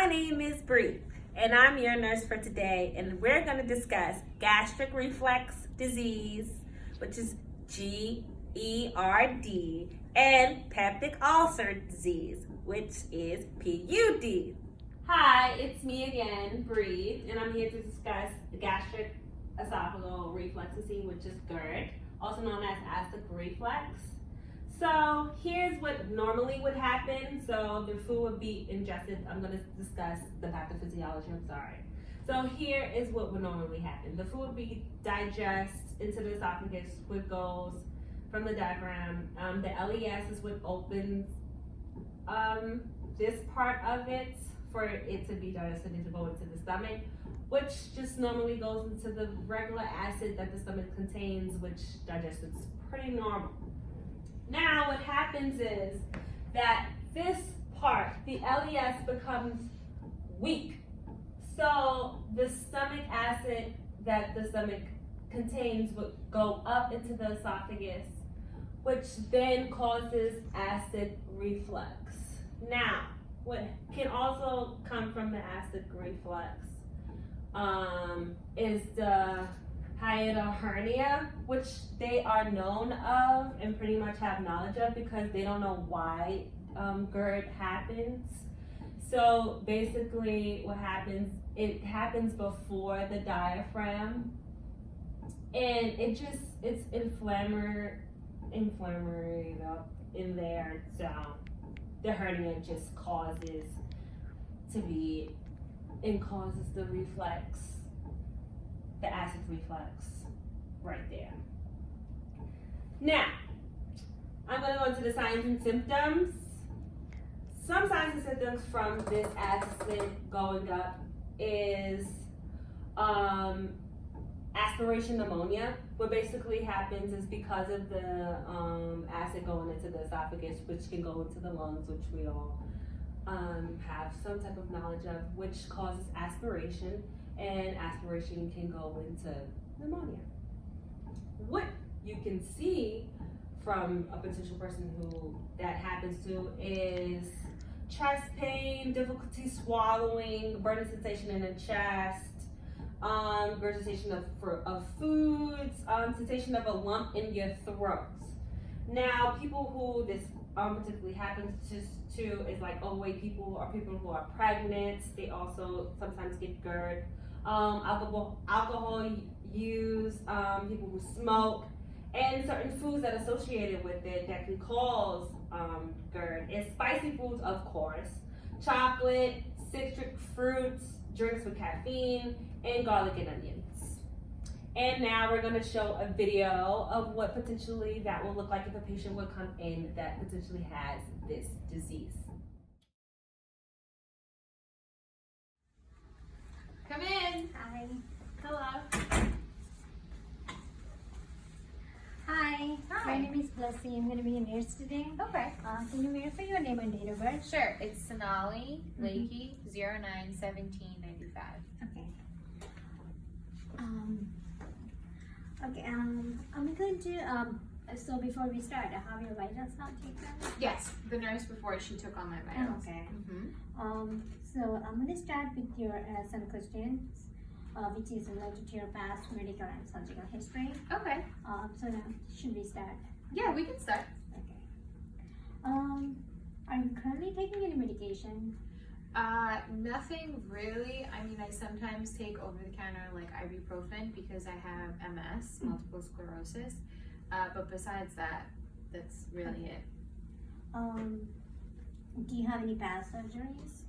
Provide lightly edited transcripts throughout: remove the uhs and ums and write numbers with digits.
name is Bree, and I'm your nurse for today, and we're going to discuss gastric reflux disease, which is GERD, and peptic ulcer disease, which is PUD. Hi, it's me again, Bree, and I'm here to discuss gastric esophageal reflux disease, which is GERD, also known as acid reflux. So here's what normally would happen. So the food would be ingested. I'm going to discuss the pathophysiology, I'm sorry. So here is what would normally happen. The food would be digested into the esophagus, which goes from the diaphragm. The LES is what opens this part of it for it to be digested and to go into the stomach, which just normally goes into the regular acid that the stomach contains, which digests is pretty normal. Now what happens is that this part, the LES, becomes weak. So the stomach acid that the stomach contains would go up into the esophagus, which then causes acid reflux. Now, what can also come from the acid reflux is the hiatal hernia, which they are known of and pretty much have knowledge of because they don't know why GERD happens. So basically what happens, it happens before the diaphragm, and it's inflammatory in there, so the hernia just causes the reflex, the acid reflux right there. Now, I'm going to go into the signs and symptoms. Some signs and symptoms from this acid going up is aspiration pneumonia. What basically happens is because of the acid going into the esophagus, which can go into the lungs, which we all have some type of knowledge of, which causes aspiration, and aspiration can go into pneumonia. What you can see from a potential person who that happens to is chest pain, difficulty swallowing, burning sensation in the chest, regurgitation of foods, sensation of a lump in your throat. Now, people who this particularly happens to is like overweight people or people who are pregnant. They also sometimes get GERD. Alcohol use, people who smoke, and certain foods that are associated with it that can cause GERD is spicy foods, of course, chocolate, citric fruits, drinks with caffeine, and garlic and onions. And now we're going to show a video of what potentially that will look like if a patient would come in that potentially has this disease. Come in. Hi. Hello. Hi. My name is Blessy. I'm going to be a nurse today. Okay. Can you verify your name and date of birth? Sure. It's Sonali Lakey, 09/17/95. Okay. I'm going to, so before we start, have your vitals not taken? Yes, the nurse before she took on my vitals. Okay. Mm-hmm. So I'm going to start with your some questions, which is related to your past medical and surgical history. Okay. So now, should we start? Yeah, we can start. Okay. Are you currently taking any medication? Nothing really. I mean, I sometimes take over-the-counter like ibuprofen because I have MS, multiple sclerosis. But besides that, that's really it. Do you have any past surgeries?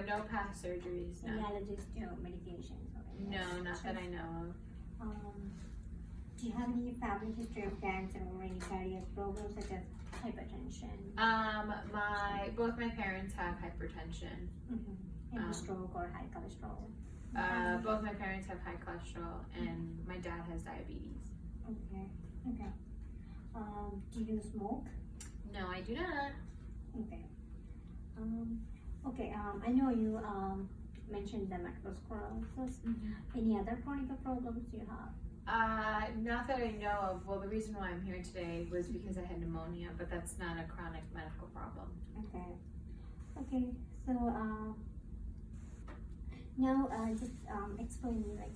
No past surgeries, no. Any allergies to medications? No, not that I know of. Do you have any family history of cancer or any cardiac problems such as hypertension? Both my parents have hypertension. Any stroke or high cholesterol? Both my parents have high cholesterol, and my dad has diabetes. Okay. Do you smoke? No, I do not. Okay. I know you mentioned the multiple sclerosis. Any other chronic problems you have? Not that I know of. Well, the reason why I'm here today was because I had pneumonia, but that's not a chronic medical problem. Okay. So Now, just explain me like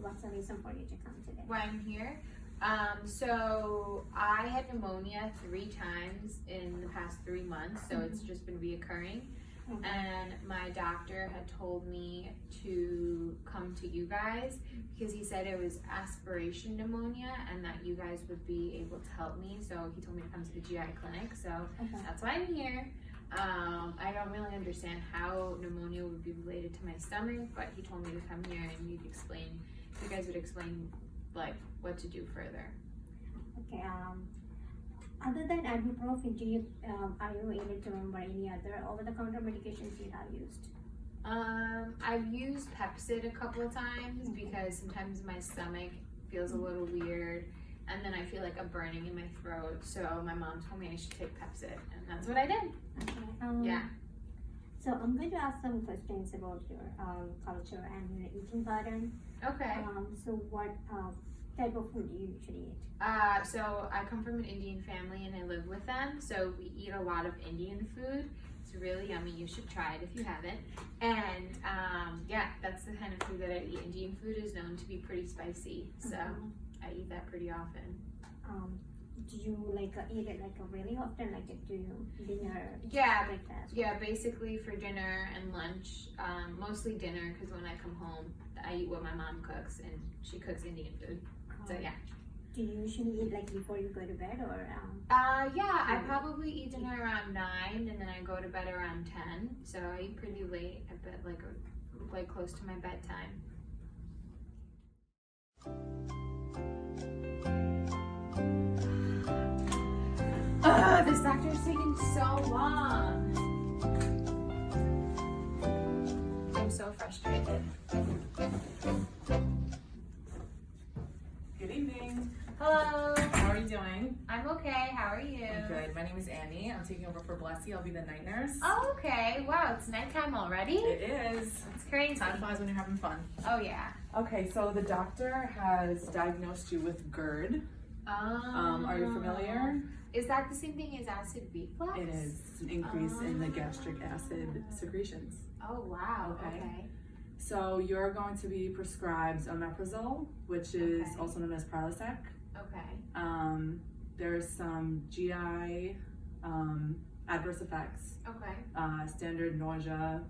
what's the reason for you to come today? Why I'm here. So I had pneumonia 3 times in the past 3 months, so it's just been reoccurring. Okay. And my doctor had told me to come to you guys because he said it was aspiration pneumonia and that you guys would be able to help me. So he told me to come to the GI clinic. So Okay. that's why I'm here. I don't really understand how pneumonia would be related to my stomach, but he told me to come here and you guys would explain like what to do further. Okay. Other than ibuprofen, are you able to remember any other over-the-counter medications you have used? I've used Pepsid a couple of times because sometimes my stomach feels a little weird and then I feel like a burning in my throat. So my mom told me I should take Pepsid and that's what I did. Okay. Yeah. So I'm going to ask some questions about your culture and your eating pattern. Okay. So what type of food do you usually eat? So I come from an Indian family and I live with them. So we eat a lot of Indian food. It's really yummy. You should try it if you haven't. And yeah, that's the kind of food that I eat. Indian food is known to be pretty spicy. So I eat that pretty often. Do you eat it really often? Do you dinner? Yeah. Breakfast? Yeah, basically for dinner and lunch, mostly dinner because when I come home, I eat what my mom cooks and she cooks Indian food. So yeah. Do you usually eat like before you go to bed or? Yeah, I probably eat dinner around 9 and then I go to bed around 10. So I eat pretty late. I bet like close to my bedtime. This doctor is taking so long. I'm so frustrated. Good evening. Hello. How are you doing? I'm okay. How are you? I'm good. My name is Annie. I'm taking over for Blessy. I'll be the night nurse. Oh, okay. Wow, it's nighttime already? It is. It's crazy. Time flies when you're having fun. Oh, yeah. Okay, so the doctor has diagnosed you with GERD. Are you familiar? Is that the same thing as acid reflux? It is. It's an increase in the gastric acid secretions. Oh, wow. Okay. Okay. So you're going to be prescribed omeprazole, which is Okay. also known as Prilosec. Okay. There's some GI adverse effects. Okay. Standard nausea,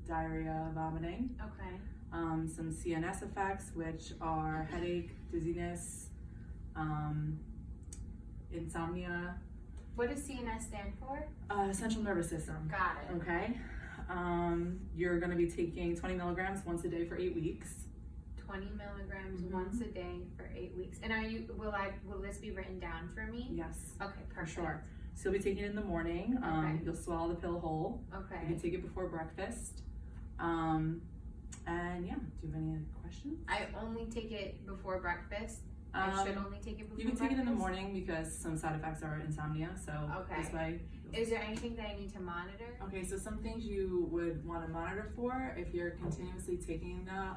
diarrhea, vomiting. Okay. Some CNS effects, which are headache, dizziness, insomnia, What does CNS stand for? central nervous system. Got it. Okay. You're going to be taking 20 milligrams once a day for 8 weeks. 20 milligrams Mhm. once a day for 8 weeks. And will this be written down for me? Yes, Okay, for perfect. sure. So you'll be taking it in the morning. Okay. You'll swallow the pill whole. You Okay. can take it before breakfast. And yeah, do you have any other questions? I only take it before breakfast. I should only take it before breakfast. You can take it in the morning because some side effects are insomnia. So Okay. this way. Is there anything that I need to monitor? Okay, so some things you would want to monitor for if you're continuously taking the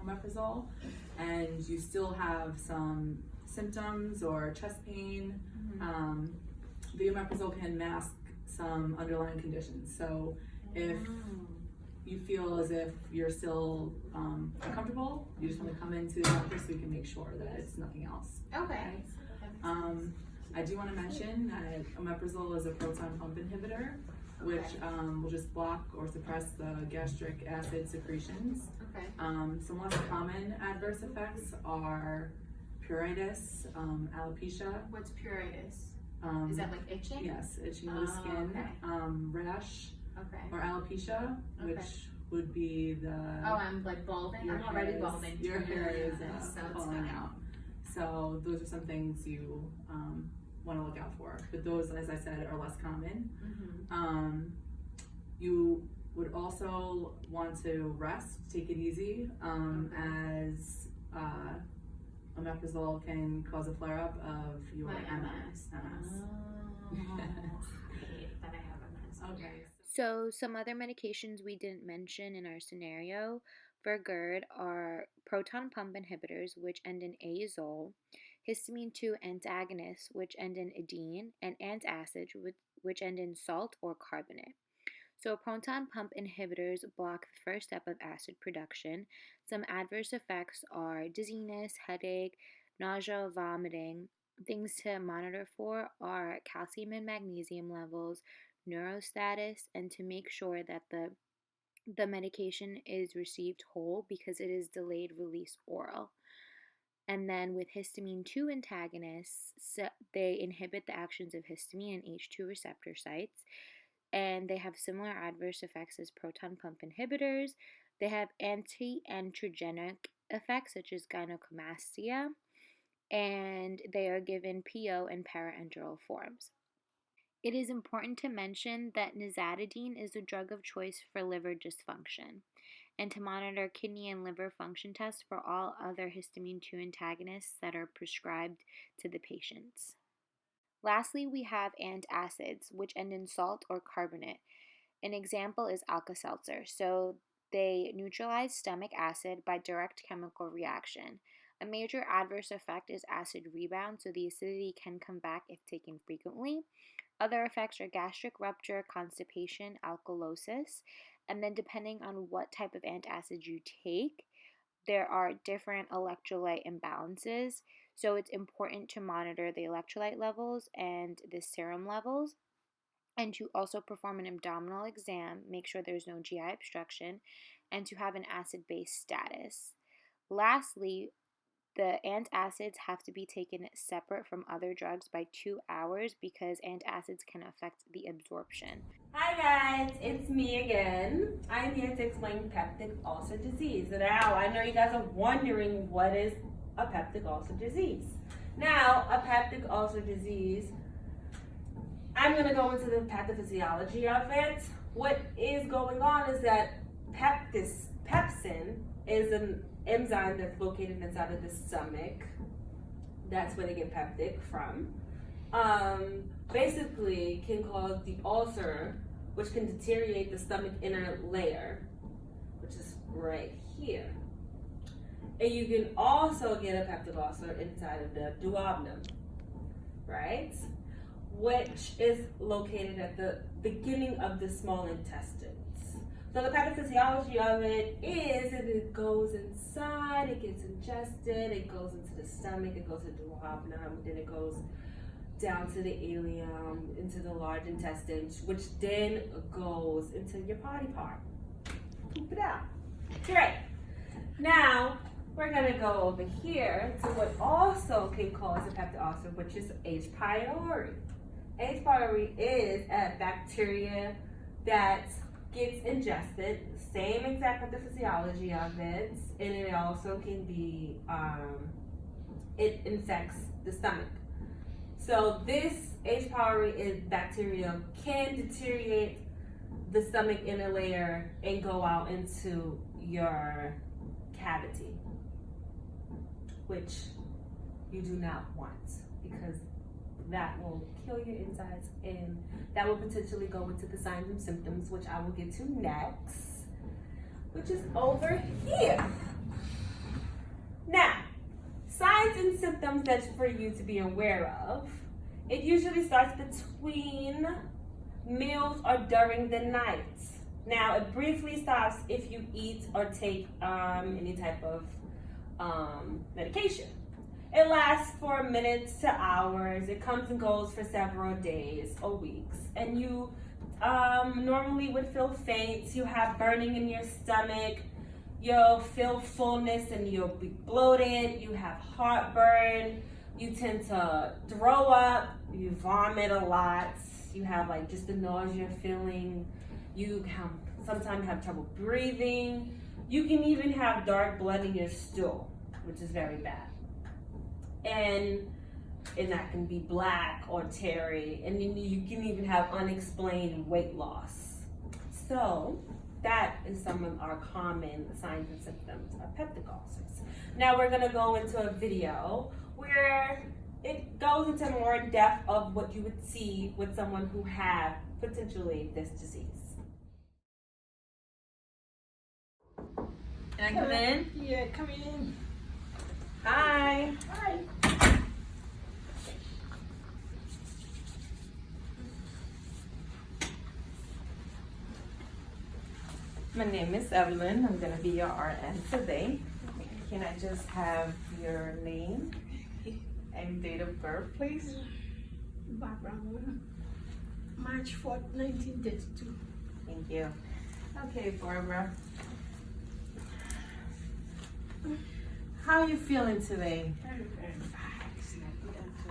omeprazole and you still have some symptoms or chest pain, the omeprazole can mask some underlying conditions. So if you feel as if you're still uncomfortable, you just want to come into the doctor so we can make sure that it's nothing else. Okay. I do want to mention that omeprazole is a proton pump inhibitor, which will just block or suppress the gastric acid secretions. Okay. Some less common adverse effects are pruritus, alopecia. What's pruritus? Is that like itching? Yes, itching of the skin, okay. rash, Okay. or alopecia, Okay. which would be the Oh, I'm like balding. your I'm already hair is- balding. Your hair is So it's falling fine. out. So those are some things you want to look out for. But those, as I said, are less common. Mhm. You would also want to rest, take it easy, as omeprazole can cause a flare-up of your My MS. Oh, I hate that I have MS. Okay. So, some other medications we didn't mention in our scenario for GERD are proton pump inhibitors, which end in azole, histamine 2 antagonists, which end in idine, and antacids, which end in salt or carbonate. So, proton pump inhibitors block the first step of acid production. Some adverse effects are dizziness, headache, nausea, vomiting. Things to monitor for are calcium and magnesium levels, neurostatus, and to make sure that the medication is received whole because it is delayed release oral. And then with histamine 2 antagonists, they inhibit the actions of histamine and H2 receptor sites, and they have similar adverse effects as proton pump inhibitors. They have anti-androgenic effects such as gynecomastia, and they are given PO and paraenteral forms. It is important to mention that nizatidine is a drug of choice for liver dysfunction, and to monitor kidney and liver function tests for all other histamine 2 antagonists that are prescribed to the patients. Lastly, we have antacids, which end in salt or carbonate. An example is Alka-Seltzer. So they neutralize stomach acid by direct chemical reaction. A major adverse effect is acid rebound, so the acidity can come back if taken frequently. Other effects are gastric rupture, constipation, alkalosis, and then depending on what type of antacid you take, there are different electrolyte imbalances. So it's important to monitor the electrolyte levels and the serum levels, and to also perform an abdominal exam, make sure there's no GI obstruction, and to have an acid-base status. Lastly, the antacids have to be taken separate from other drugs by 2 hours because antacids can affect the absorption. Hi guys, it's me again. I'm here to explain peptic ulcer disease. Now, I know you guys are wondering what is a peptic ulcer disease. Now, a peptic ulcer disease, I'm going to go into the pathophysiology of it. What is going on is that pepsin is an enzyme that's located inside of the stomach. That's where they get peptic from. Basically can cause the ulcer, which can deteriorate the stomach inner layer, which is right here. And you can also get a peptic ulcer inside of the duodenum, right? Which is located at the beginning of the small intestines. So the pathophysiology of it is that it goes inside, it gets ingested, it goes into the stomach, it goes to the duodenum, then it goes down to the ileum, into the large intestine, which then goes into your body part. Poop it out. Great. Now, we're gonna go over here to what also can cause a peptic ulcer, which is H. pylori. H. pylori is a bacteria that gets ingested, same exact pathophysiology of it, and it also can be, it infects the stomach. So this H. pylori bacteria can deteriorate the stomach inner layer and go out into your cavity, which you do not want because that will kill your insides and that will potentially go into the signs and symptoms, which I will get to next, which is over here. Now, signs and symptoms that's for you to be aware of. It usually starts between meals or during the night. Now, it briefly stops if you eat or take any type of medication. It lasts for minutes to hours. It comes and goes for several days or weeks. And you normally would feel faint. You have burning in your stomach. You'll feel fullness and you'll be bloated. You have heartburn. You tend to throw up. You vomit a lot. You have like just a nausea feeling. You sometimes have trouble breathing. You can even have dark blood in your stool, which is very bad. And that can be black or terry, and then you can even have unexplained weight loss. So that is some of our common signs and symptoms of peptic ulcers. Now we're gonna go into a video where it goes into more depth of what you would see with someone who had potentially this disease. Can I come in? Yeah, come in. Hi. Hi. My name is Evelyn. I'm gonna be your RN today. Can I just have your name and date of birth, please? Barbara, March 4th, 1932. Thank you. Okay, Barbara. How are you feeling today? Very bad.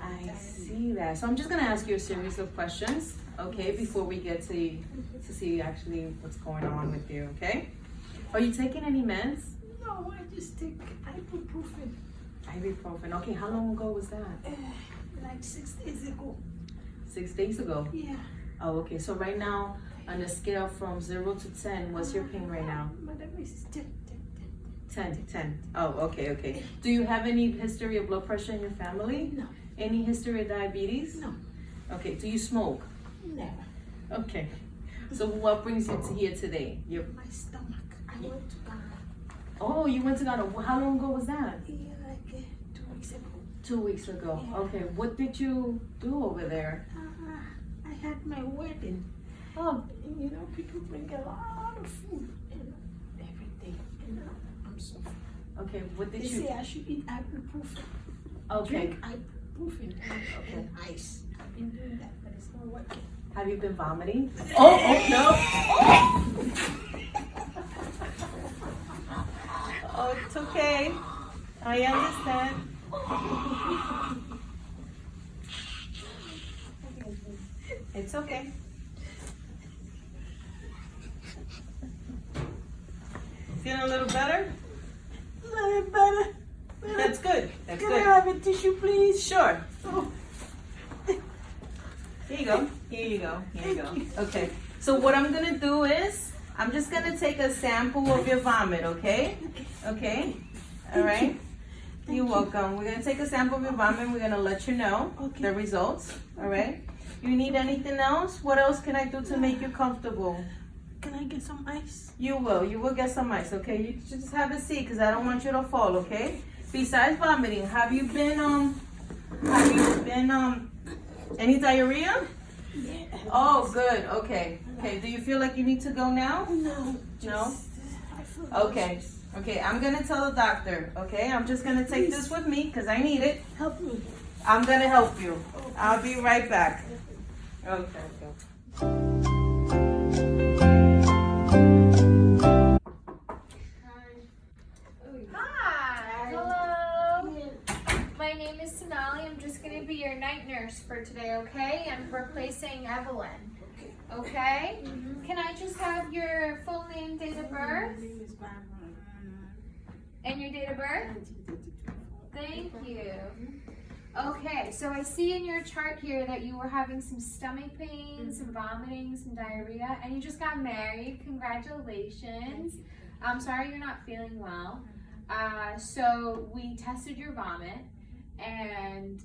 I see that. So I'm just gonna ask you a series of questions, okay, before we get to see actually what's going on with you, okay? Are you taking any meds? No, I just take ibuprofen. Ibuprofen. Okay, how long ago was that? Like 6 days ago. 6 days ago. Yeah. Oh, okay. So right now, on a scale from 0 to 10, what's your pain right now? Madam is 10. 10. Oh, okay, okay. Do you have any history of blood pressure in your family? No. Any history of diabetes? No. Okay. Do you smoke? Never. Okay. So what brings you to here today? My stomach. I went to Ghana. Oh, you went to Ghana. How long ago was that? Yeah, like 2 weeks ago. 2 weeks ago. Yeah. Okay. What did you do over there? I had my wedding. Oh, And, you know, people bring a lot of food and everything. And I'm so okay. What did They you? say I should eat ibuprofen. Okay. Drink ibuprofen and ice. I've been doing that, but it's not working. Have you been vomiting? Oh, no. Oh, it's okay. I understand. It's okay. Feeling a little better? Little better. That's good. That's Can I good. have a tissue, please? Sure. Oh, Here you go. Here you go. Here you go. Okay. So what I'm gonna do is I'm just gonna take a sample of your vomit, okay? Okay? All right? You're welcome. We're gonna take a sample of your vomit. We're gonna let you know Okay. the results. All right? You need anything else? What else can I do to make you comfortable? can I get some ice? You will. You will get some ice, okay? You should just have a seat because I don't want you to fall, okay? Besides vomiting, have you been any diarrhea? Yeah. Oh, good. Okay. Okay. Do you feel like you need to go now? No. No? I feel Okay. nauseous. Okay. I'm gonna tell the doctor. Okay. I'm just gonna take this with me because I need it. Help me. I'm gonna help you. I'll be right back. Okay. Hi. Hello. My name is Sonali. I'm just going to be your night nurse for today, okay? I'm replacing Evelyn. Okay? Can I just have your full name, date of birth? My name is Barbara. And your date of birth? 1932. Thank you. Okay, so I see in your chart here that you were having some stomach pain, some vomiting, some diarrhea, and you just got married. Congratulations. I'm sorry you're not feeling well. So we tested your vomit, and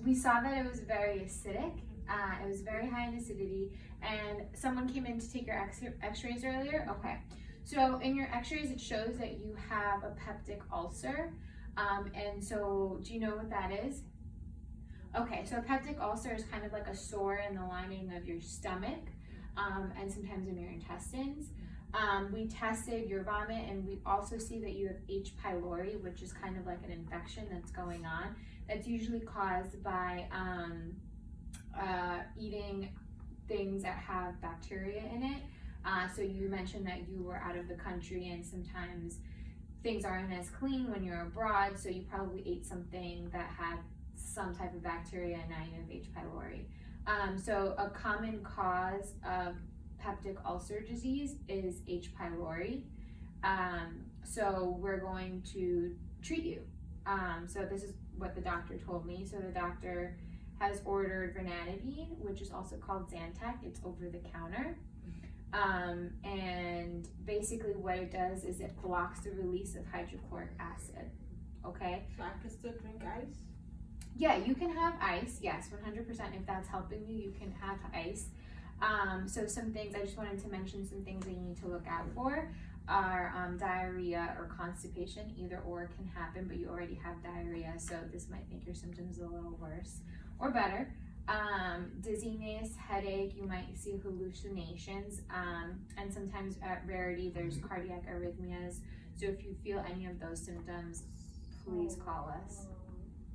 we saw that it was very acidic. It was very high in acidity, and someone came in to take your x-rays earlier. Okay, so in your x-rays it shows that you have a peptic ulcer. And so do you know what that is? Okay, so a peptic ulcer is kind of like a sore in the lining of your stomach, and sometimes in your intestines. We tested your vomit, and we also see that you have H. pylori, which is kind of like an infection that's going on. That's usually caused by eating things that have bacteria in it. So you mentioned that you were out of the country, and sometimes things aren't as clean when you're abroad, so you probably ate something that had some type of bacteria, and now you have H. pylori. So a common cause of peptic ulcer disease is H. pylori. So we're going to treat you. So this is what the doctor told me. So the doctor has ordered ranitidine, which is also called Zantac. It's over the counter. And basically what it does is it blocks the release of hydrochloric acid. Okay? So I can still drink ice? Yeah, you can have ice. Yes, 100%. If that's helping you, you can have ice. So some things, I just wanted to mention some things that you need to look out for are diarrhea or constipation. Either or can happen, but you already have diarrhea, so this might make your symptoms a little worse or better. Dizziness, headache, you might see hallucinations, and sometimes at rarity there's cardiac arrhythmias. So if you feel any of those symptoms, please call us.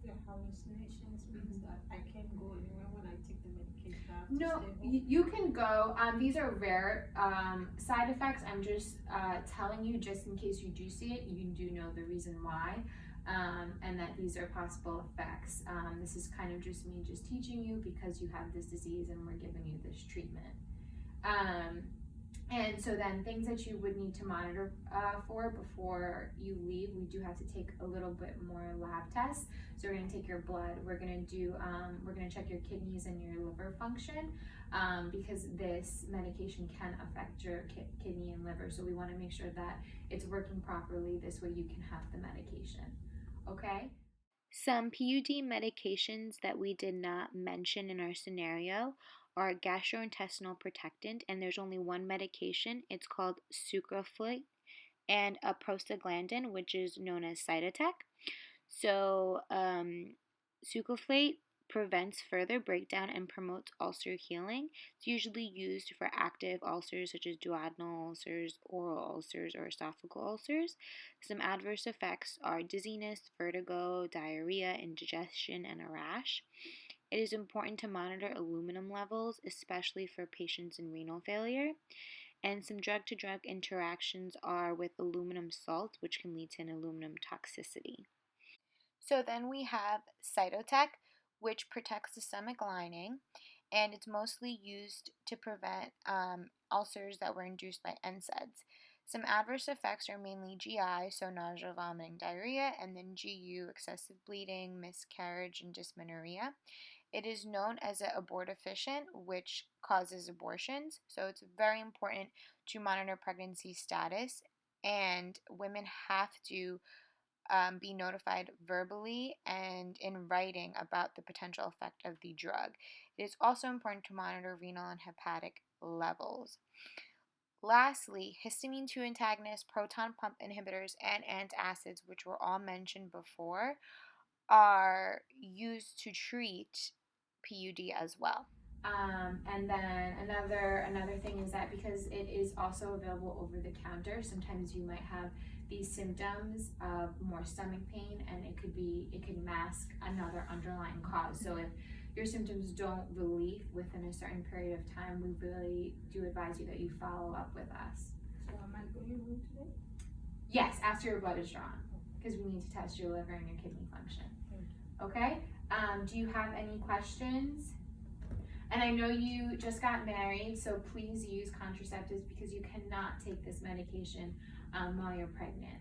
The hallucinations means that I can't go anywhere when I take the medication. I have to No, stay home. you can go. These are rare side effects. I'm just telling you, just in case you do see it, you do know the reason why, and that these are possible effects. This is kind of just me just teaching you because you have this disease and we're giving you this treatment. And so then things that you would need to monitor for before you leave, we do have to take a little bit more lab tests. So we're gonna take your blood, we're gonna check your kidneys and your liver function, because this medication can affect your kidney and liver. So we wanna make sure that it's working properly. This way you can have the medication, okay? Some PUD medications that we did not mention in our scenario are gastrointestinal protectant, and there's only one medication. It's called sucralfate, and a prostaglandin, which is known as Cytotec. So, sucralfate prevents further breakdown and promotes ulcer healing. It's usually used for active ulcers such as duodenal ulcers, oral ulcers, or esophageal ulcers. Some adverse effects are dizziness, vertigo, diarrhea, indigestion, and a rash. It is important to monitor aluminum levels, especially for patients in renal failure. And some drug-to-drug interactions are with aluminum salts, which can lead to an aluminum toxicity. So then we have Cytotec, which protects the stomach lining, and it's mostly used to prevent ulcers that were induced by NSAIDs. Some adverse effects are mainly GI, so nausea, vomiting, diarrhea, and then GU, excessive bleeding, miscarriage, and dysmenorrhea. It is known as an abortifacient, which causes abortions, so it's very important to monitor pregnancy status, and women have to be notified verbally and in writing about the potential effect of the drug. It is also important to monitor renal and hepatic levels. Lastly, histamine 2 antagonists, proton pump inhibitors, and antacids, which were all mentioned before, are used to treat PUD as well. And then another thing is that because it is also available over the counter, sometimes you might have these symptoms of more stomach pain, and it can mask another underlying cause. So if your symptoms don't relieve within a certain period of time, we really do advise you that you follow up with us. So am I going home today? Yes, after your blood is drawn, because we need to test your liver and your kidney function. Okay? Do you have any questions? And I know you just got married, so please use contraceptives because you cannot take this medication while you're pregnant.